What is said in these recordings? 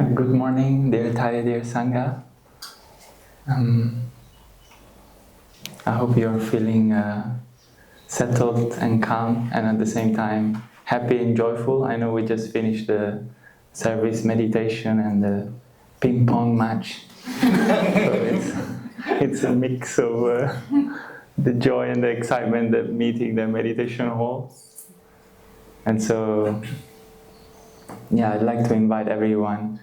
Good morning, dear Thai, dear Sangha. I hope you're feeling settled and calm, and at the same time happy and joyful. I know we just finished the service meditation and the ping pong match, so it's a mix of the joy and the excitement of meeting the meditation hall. And so, yeah, I'd like to invite everyone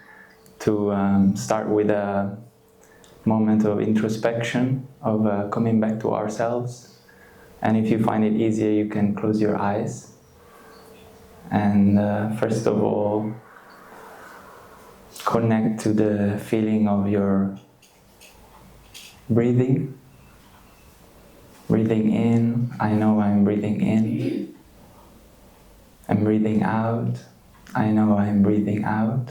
to start with a moment of introspection, of coming back to ourselves. And if you find it easier, you can close your eyes. And first of all, connect to the feeling of your breathing. Breathing in, I know I'm breathing in. And breathing out, I know I'm breathing out.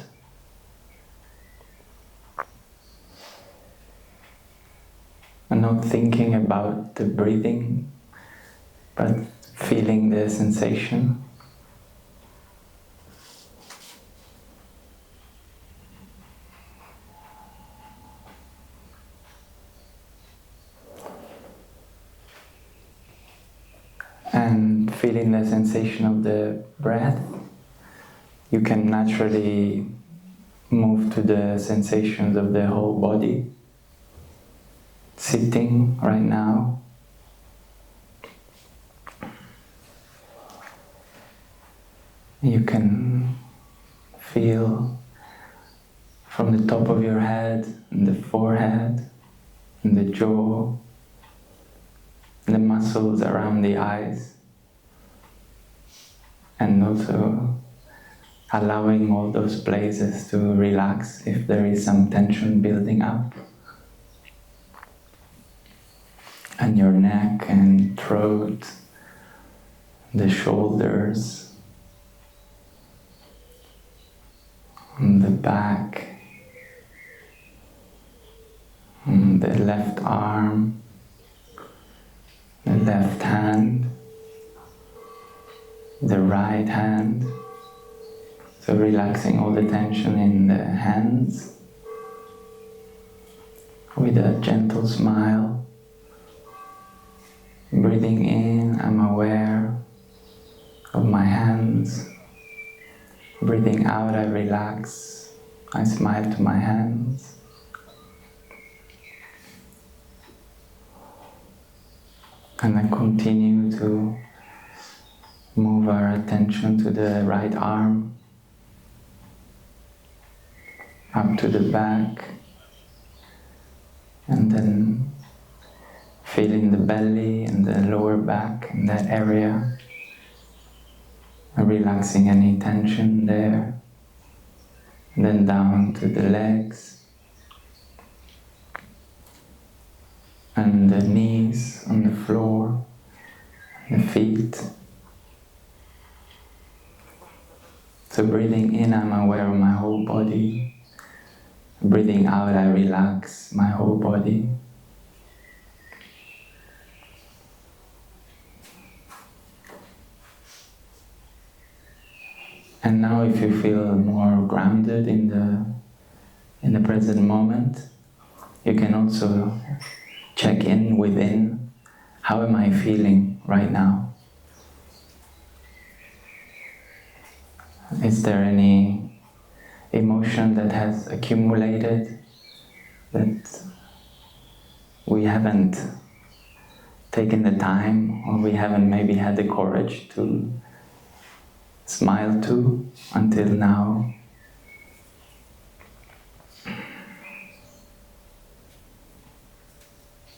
And not thinking about the breathing, but feeling the sensation. And feeling the sensation of the breath, you can naturally move to the sensations of the whole body. Sitting right now, you can feel from the top of your head, and the forehead, and the jaw, and the muscles around the eyes, and also allowing all those places to relax if there is some tension building up. And your neck and throat, the shoulders, and the back, and the left arm, the left hand, the right hand. So relaxing all the tension in the hands with a gentle smile. Breathing in, I'm aware of my hands. Breathing out, I relax. I smile to my hands. And then continue to move our attention to the right arm, up to the back, and then feeling the belly and the lower back in that area, relaxing any tension there, and then down to the legs, and the knees on the floor, the feet. So breathing in, I'm aware of my whole body. Breathing out, I relax my whole body. And now if you feel more grounded in the present moment, you can also check in within. How am I feeling right now? Is there any emotion that has accumulated that we haven't taken the time, or we haven't maybe had the courage to smile to until now?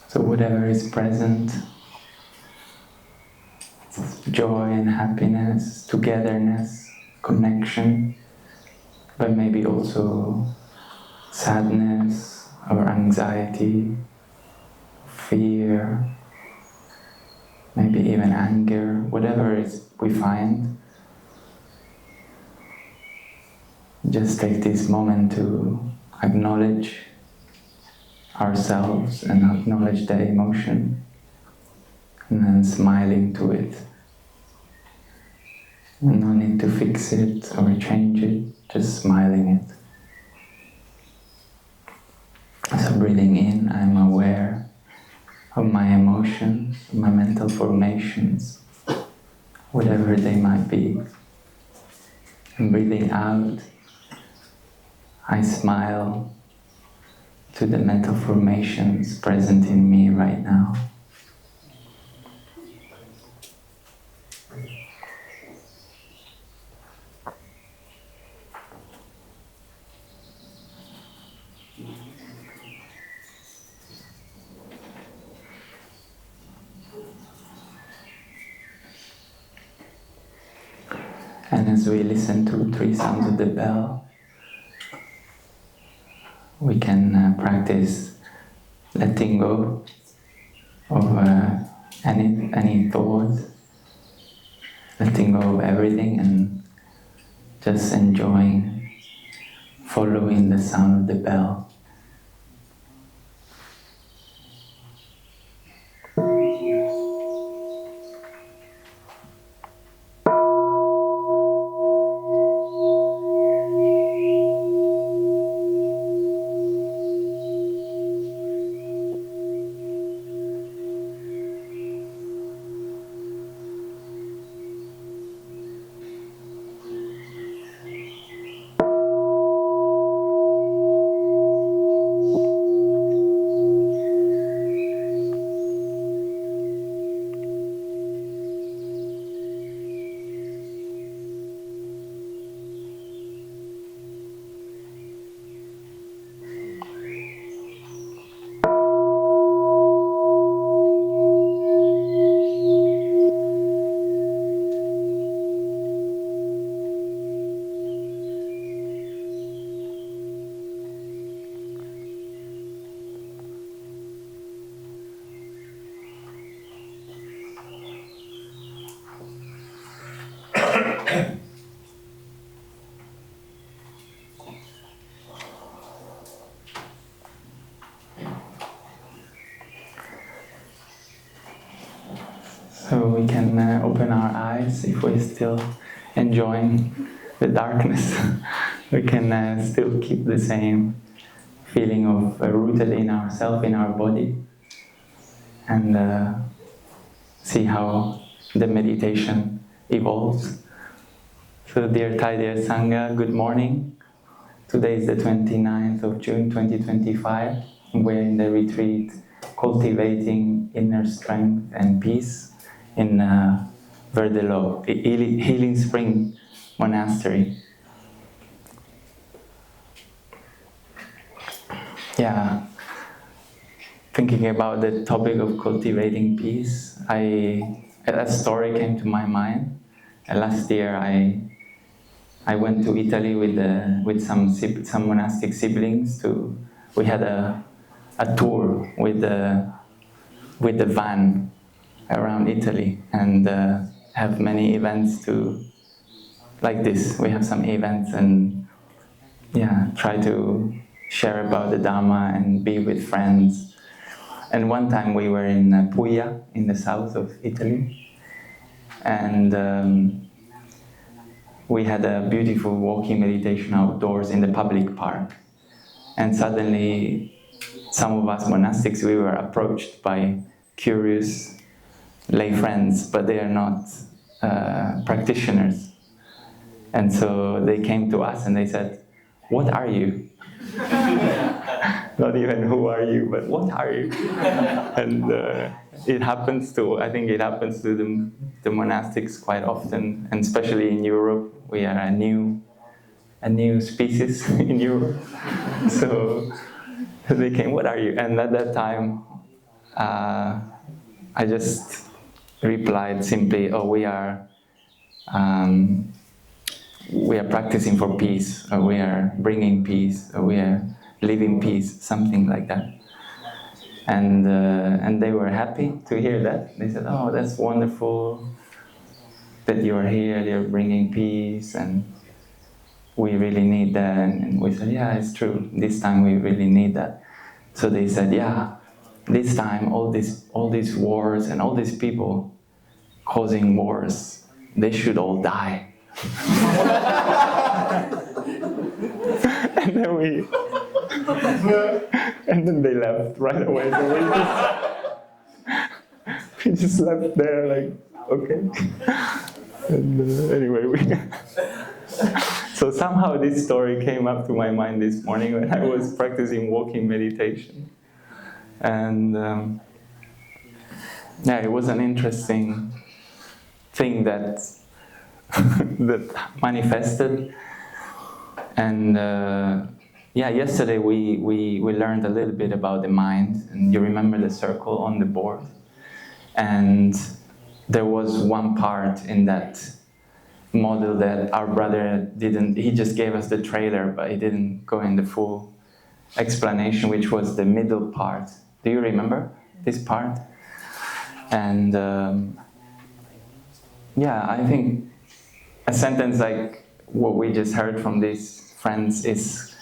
So whatever is present, joy and happiness, togetherness, connection, but maybe also sadness or anxiety, fear, maybe even anger, whatever it is we find. Just take this moment to acknowledge ourselves and acknowledge the emotion, and then smiling to it. No need to fix it or change it, just smiling it. breathing in, I'm aware of my emotions, my mental formations, whatever they might be. And breathing out, I smile to the mental formations present in me right now. And as we listen to 3 sounds of the bell, we can practice letting go of any thought, letting go of everything, and just enjoying following the sound of the bell. So we can open our eyes if we're still enjoying the darkness. We can still keep the same feeling of rooted in ourselves, in our body, and see how the meditation evolves. So dear Thai, dear Sangha, good morning. Today is the 29th of June 2025. We're in the retreat Cultivating Inner Strength and Peace in Verdelo, Healing Spring Monastery. Yeah, thinking about the topic of cultivating peace, a story came to my mind. Last year I went to Italy with some monastic siblings. We had a tour with the van around Italy, and have many events like this. We have some events and try to share about the Dharma and be with friends. And one time we were in Puglia, in the south of Italy, and we had a beautiful walking meditation outdoors in the public park. And suddenly, some of us monastics, we were approached by curious lay friends, but they are not practitioners. And so they came to us and they said, "What are you?" Not even "who are you," but "what are you?" And I think it happens to the monastics quite often, and especially in Europe. We are a new species in Europe. So they came, "What are you?" And at that time, I just replied simply, "Oh, we are practicing for peace, or we are bringing peace, or we are living peace," something like that. And they were happy to hear that. They said, "Oh, that's wonderful that you are here, you're bringing peace, and we really need that." And we said, "Yeah, it's true. This time we really need that." So they said, "Yeah, this time all these wars and all these people causing wars, they should all die." And then And then they left right away. So we just left there like, okay. And anyway, so somehow this story came up to my mind this morning when I was practicing walking meditation. And yeah, it was an interesting thing that that manifested. And yeah, yesterday we learned a little bit about the mind, and you remember the circle on the board. And there was one part in that model that our brother didn't, he just gave us the trailer, but he didn't go in the full explanation, which was the middle part. Do you remember this part? And yeah, I think a sentence like what we just heard from these friends is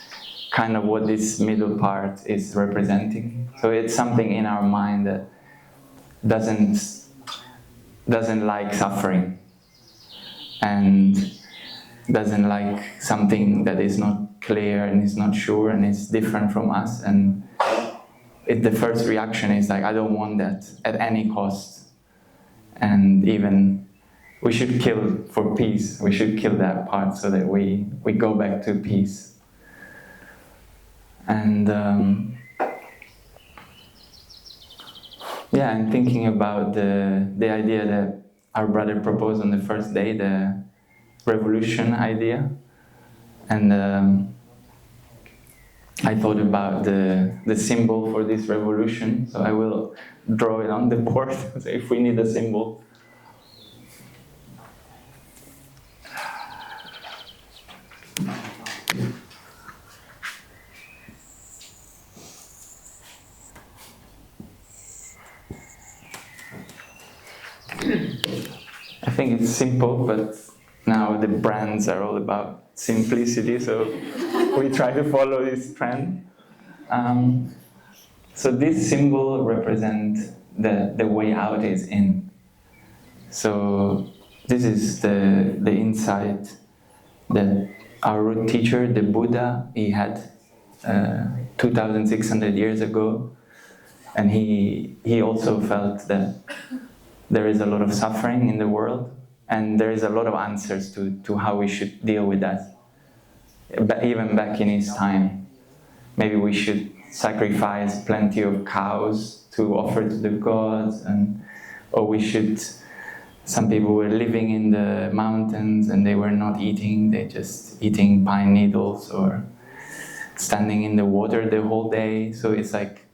kind of what this middle part is representing. So it's something in our mind that doesn't like suffering, and doesn't like something that is not clear and is not sure and is different from us. And the first reaction is like, I don't want that at any cost. And even we should kill for peace. We should kill that part so that we go back to peace. And yeah, I'm thinking about the idea that our brother proposed on the first day, the revolution idea. And I thought about the symbol for this revolution, so I will draw it on the board. So if we need a symbol. I think it's simple, but now the brands are all about simplicity, so we try to follow this trend. So this symbol represents the way out is in. So this is the insight that our root teacher, the Buddha, he had 2,600 years ago, and he also felt that there is a lot of suffering in the world, and there is a lot of answers to how we should deal with that. But even back in his time, maybe we should sacrifice plenty of cows to offer to the gods, or we should. Some people were living in the mountains and they were not eating; they just eating pine needles or standing in the water the whole day. So it's like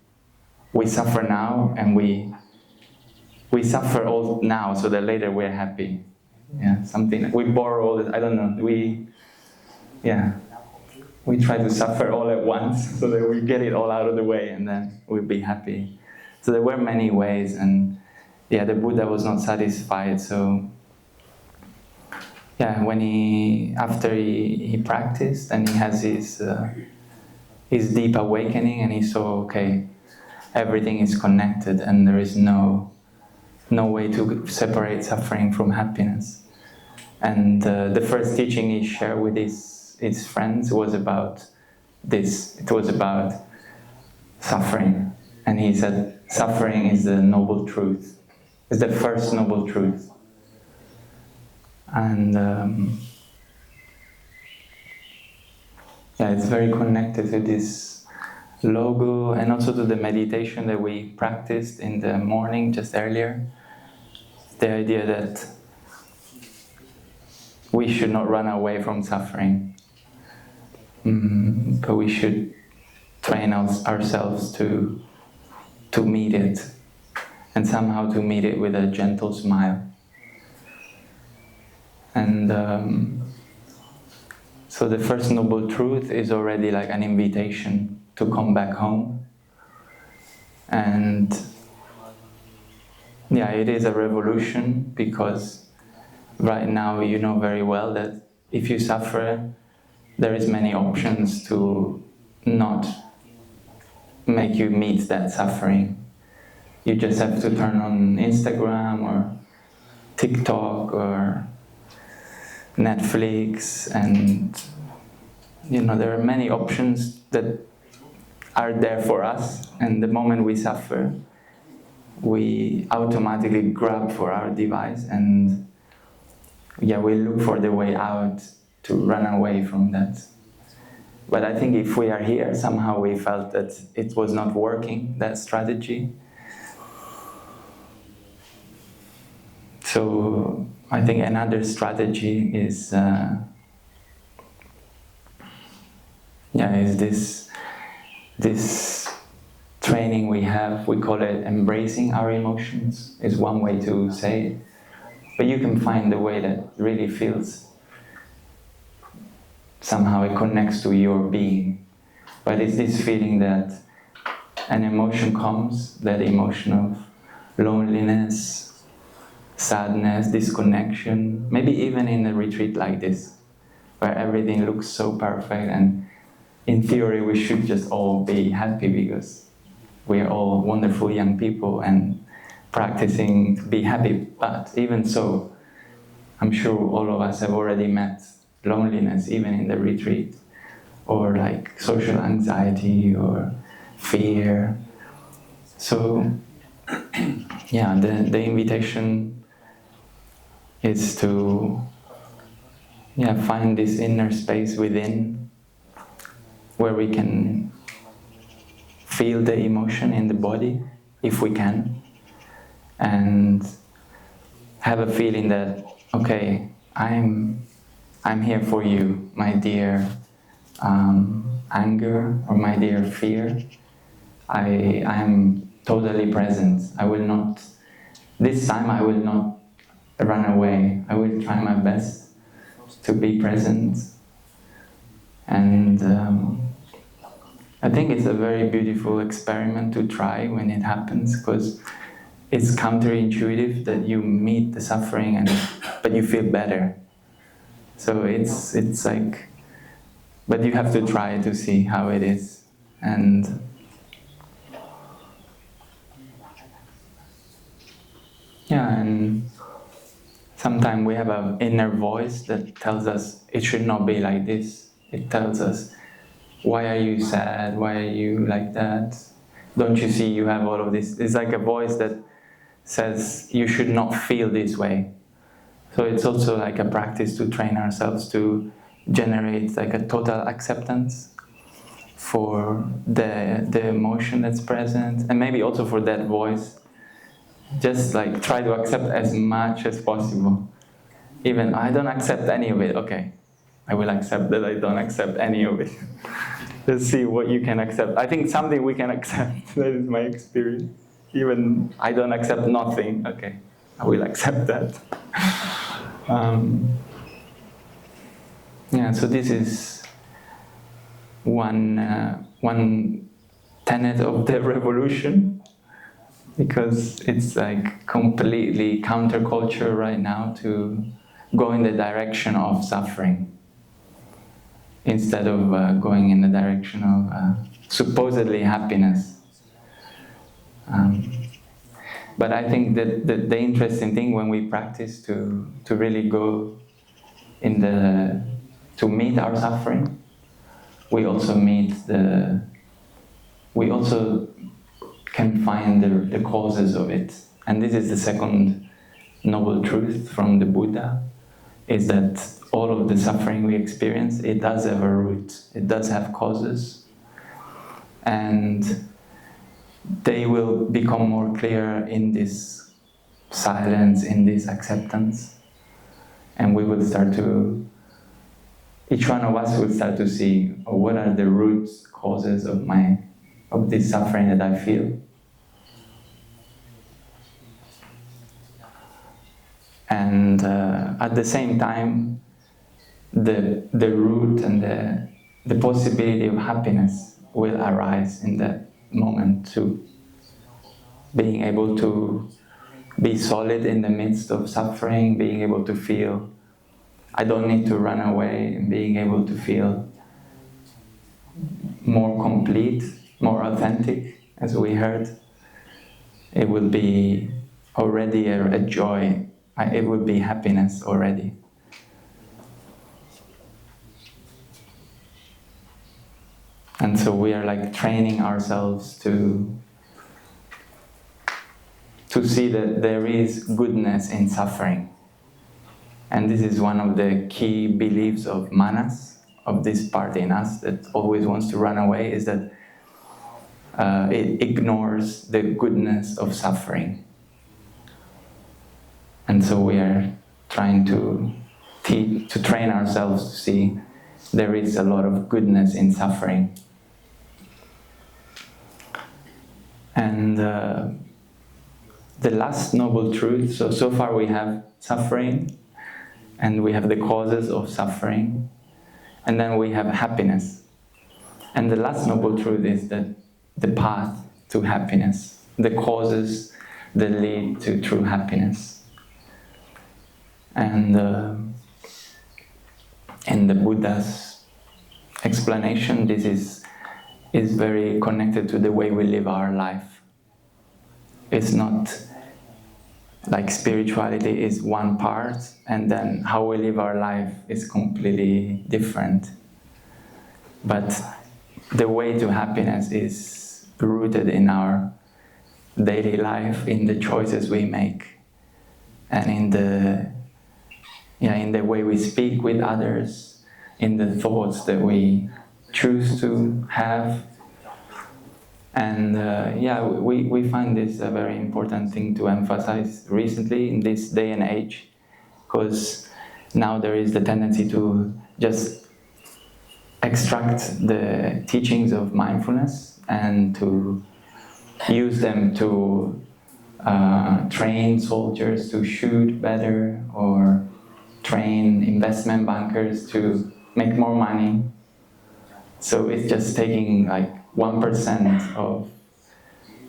we suffer now, and we suffer all now, so that later we're happy. Yeah, something we borrow all. I don't know. We try to suffer all at once so that we get it all out of the way, and then we'll be happy. So there were many ways, and yeah, the Buddha was not satisfied. So yeah, after he practiced and he has his deep awakening, and he saw, okay, everything is connected, and there is no way to separate suffering from happiness. And the first teaching he shared with his friends was about this. It was about suffering. And he said, suffering is the noble truth. It's the first noble truth. And yeah, it's very connected to this logo, and also to the meditation that we practiced in the morning just earlier. The idea that we should not run away from suffering, but we should train ourselves to meet it, and somehow to meet it with a gentle smile. And so the first noble truth is already like an invitation to come back home. And yeah, it is a revolution, because right now you know very well that if you suffer, there is many options to not make you meet that suffering. You just have to turn on Instagram or TikTok or Netflix, and you know there are many options that are there for us, and the moment we suffer, we automatically grab for our device and we look for the way out to run away from that. But I think if we are here, somehow we felt that it was not working, that strategy. So I think another strategy is this training we have. We call it embracing our emotions, is one way to say it. But you can find the way that really feels, somehow it connects to your being. But it's this feeling that an emotion comes, that emotion of loneliness, sadness, disconnection, maybe even in a retreat like this, where everything looks so perfect and in theory we should just all be happy because we are all wonderful young people and practicing to be happy. But even so, I'm sure all of us have already met loneliness even in the retreat, or like social anxiety or fear. So the invitation is to find this inner space within where we can feel the emotion in the body, if we can, and have a feeling that, okay, I'm here for you, my dear anger or my dear fear. I am totally present. This time I will not run away. I will try my best to be present. And I think it's a very beautiful experiment to try when it happens, because it's counterintuitive that you meet the suffering but you feel better. So it's like, but you have to try to see how it is. And and sometimes we have an inner voice that tells us it should not be like this. It tells us, why are you sad? Why are you like that? Don't you see you have all of this? It's like a voice that says you should not feel this way. So it's also like a practice to train ourselves to generate like a total acceptance for the emotion that's present, and maybe also for that voice. Just like try to accept as much as possible. Even I don't accept any of it, okay, I will accept that I don't accept any of it. Let's see what you can accept. I think something we can accept, that is my experience. Even I don't accept nothing, okay, I will accept that. So this is one tenet of the revolution, because it's like completely counterculture right now to go in the direction of suffering instead of going in the direction of supposedly happiness. But I think that the interesting thing when we practice to really go to meet our suffering, we also can find the causes of it. And this is the second noble truth from the Buddha, is that all of the suffering we experience, it does have a root, it does have causes, and they will become more clear in this silence, in this acceptance, and we will start to, each one of us will start to see, what are the root causes of this suffering that I feel. And at the same time, the root and the possibility of happiness will arise in that moment too. Being able to be solid in the midst of suffering, being able to feel, I don't need to run away, and being able to feel more complete, more authentic, as we heard, it will be already a joy. It would be happiness already. And so we are like training ourselves to see that there is goodness in suffering. And this is one of the key beliefs of manas, of this part in us that always wants to run away, is that it ignores the goodness of suffering. And so we are trying to train ourselves to see there is a lot of goodness in suffering. And the last noble truth, so far we have suffering, and we have the causes of suffering, and then we have happiness. And the last noble truth is that the path to happiness, the causes that lead to true happiness. And in the Buddha's explanation, this is very connected to the way we live our life. It's not like spirituality is one part, and then how we live our life is completely different. But the way to happiness is rooted in our daily life, in the choices we make, and in the way we speak with others, in the thoughts that we choose to have. And we find this a very important thing to emphasize recently in this day and age, because now there is the tendency to just extract the teachings of mindfulness and to use them to train soldiers to shoot better, or train investment bankers to make more money. So it's just taking like 1% of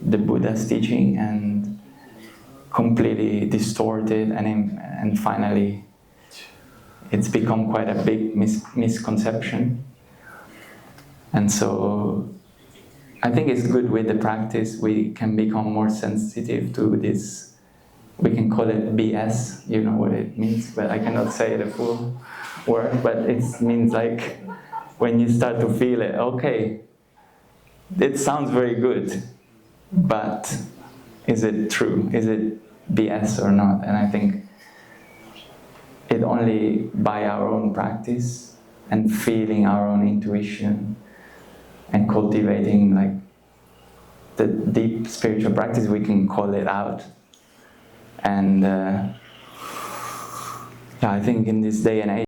the Buddha's teaching and completely distorted, and finally it's become quite a big misconception. And so I think it's good with the practice we can become more sensitive to this. We can call it BS, you know what it means, but I cannot say the full word, but it means like when you start to feel it, okay, it sounds very good, but is it true? Is it BS or not? And I think it only by our own practice and feeling our own intuition and cultivating like the deep spiritual practice, we can call it out. And I think in this day and age,